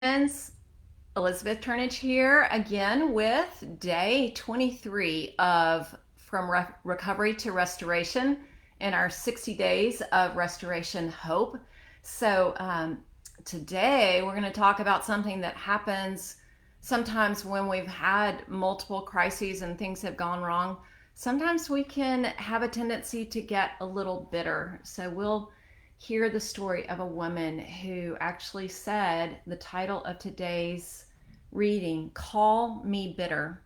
Friends, Elizabeth Turnage here again with day 23 of Recovery to Restoration in our 60 days of restoration hope. Today we're going to talk about something that happens sometimes when we've had multiple crises and things have gone wrong. Sometimes we can have a tendency to get a little bitter. So we'll hear the story of a woman who actually said the title of today's reading, Call Me Bitter.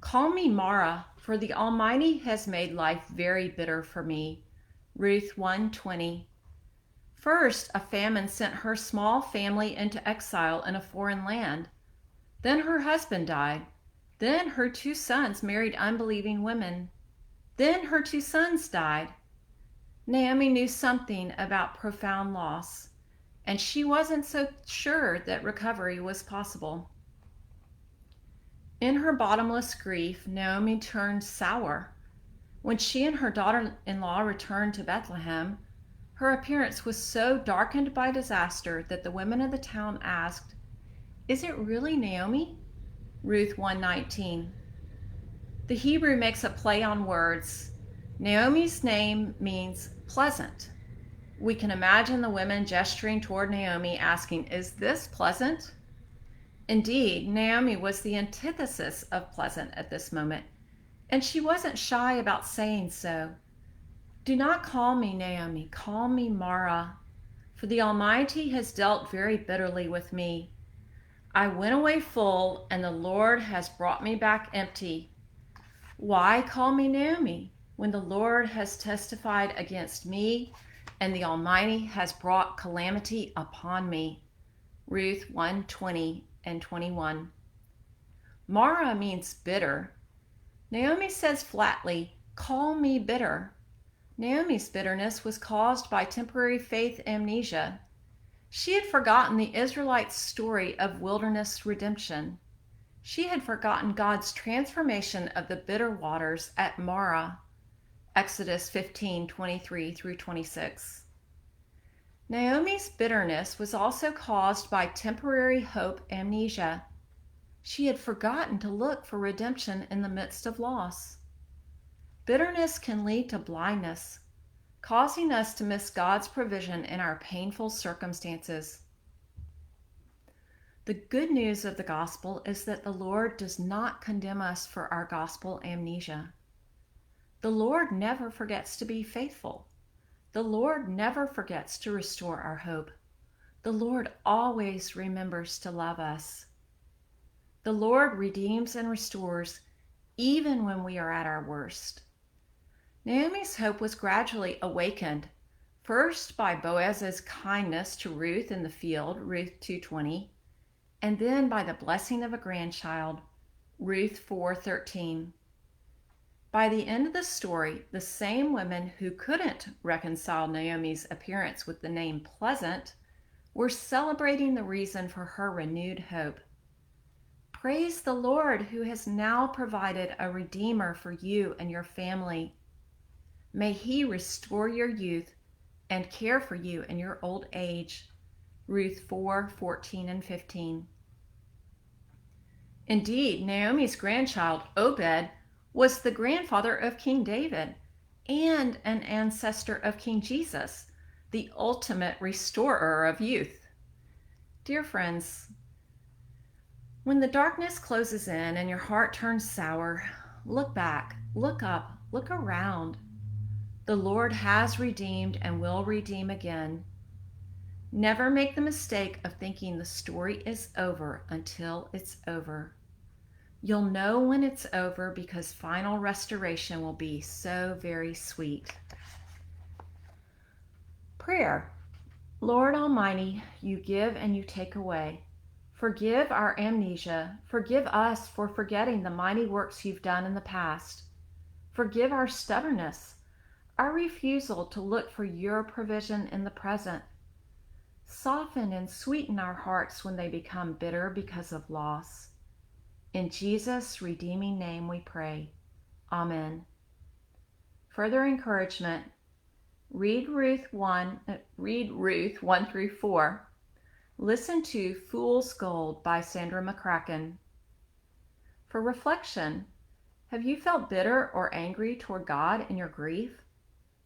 Call me Mara, for the Almighty has made life very bitter for me. Ruth 1:20. First, a famine sent her small family into exile in a foreign land. Then her husband died. Then her two sons married unbelieving women. Then her two sons died. Naomi knew something about profound loss, and she wasn't so sure that recovery was possible. In her bottomless grief, Naomi turned sour. When she and her daughter-in-law returned to Bethlehem, her appearance was so darkened by disaster that the women of the town asked, "Is it really Naomi?" Ruth 1:19. The Hebrew makes a play on words. Naomi's name means pleasant. We can imagine the women gesturing toward Naomi, asking, "Is this pleasant?" Indeed, Naomi was the antithesis of pleasant at this moment, and she wasn't shy about saying so. "Do not call me Naomi, call me Mara, for the Almighty has dealt very bitterly with me. I went away full, and the Lord has brought me back empty. Why call me Naomi, when the Lord has testified against me, and the Almighty has brought calamity upon me?" Ruth 1:20 and 21. Mara means bitter. Naomi says flatly, "Call me bitter." Naomi's bitterness was caused by temporary faith amnesia. She had forgotten the Israelites' story of wilderness redemption. She had forgotten God's transformation of the bitter waters at Marah, Exodus 15:23 through 26. Naomi's bitterness was also caused by temporary hope amnesia. She had forgotten to look for redemption in the midst of loss. Bitterness can lead to blindness, causing us to miss God's provision in our painful circumstances. The good news of the gospel is that the Lord does not condemn us for our gospel amnesia. The Lord never forgets to be faithful. The Lord never forgets to restore our hope. The Lord always remembers to love us. The Lord redeems and restores even when we are at our worst. Naomi's hope was gradually awakened, first by Boaz's kindness to Ruth in the field, Ruth 2:20, and then by the blessing of a grandchild, Ruth 4:13. By the end of the story, the same women who couldn't reconcile Naomi's appearance with the name Pleasant were celebrating the reason for her renewed hope. Praise the Lord, who has now provided a Redeemer for you and your family. May He restore your youth and care for you in your old age. Ruth 4:14 and 15. Indeed, Naomi's grandchild, Obed, was the grandfather of King David and an ancestor of King Jesus, the ultimate restorer of youth. Dear friends, when the darkness closes in and your heart turns sour, look back, look up, look around. The Lord has redeemed and will redeem again. Never make the mistake of thinking the story is over until it's over. You'll know when it's over because final restoration will be so very sweet. Prayer. Lord Almighty, you give and you take away. Forgive our amnesia. Forgive us for forgetting the mighty works you've done in the past. Forgive our stubbornness, our refusal to look for your provision in the present. Soften and sweeten our hearts when they become bitter because of loss. In Jesus' redeeming name we pray. Amen. Further encouragement, read Ruth 1 through 4. Listen to Fool's Gold by Sandra McCracken. For reflection, have you felt bitter or angry toward God in your grief?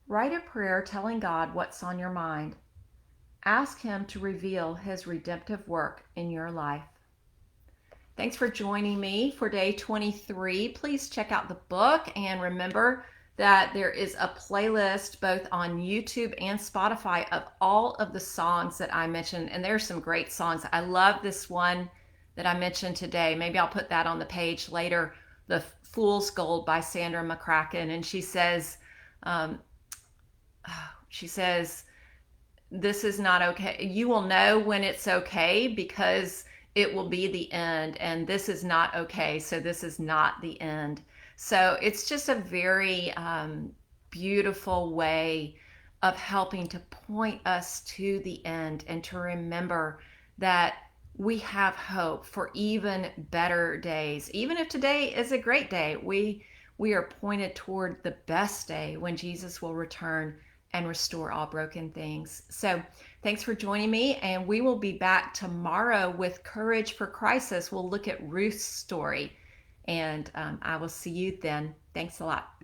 Write a prayer telling God what's on your mind. Ask Him to reveal His redemptive work in your life. Thanks for joining me for day 23. Please check out the book, and remember that there is a playlist both on YouTube and Spotify of all of the songs that I mentioned, and there's some great songs. I love this one that I mentioned today. Maybe I'll put that on the page later, The Fool's Gold by Sandra McCracken. And um, she says, this is not okay. You will know when it's okay because it will be the end, and this is not okay. So this is not the end. So it's just a very beautiful way of helping to point us to the end and to remember that we have hope for even better days. Even if today is a great day, we are pointed toward the best day when Jesus will return and restore all broken things. So thanks for joining me, and we will be back tomorrow with Courage for Crisis. We'll look at Ruth's story, and I will see you then. Thanks a lot.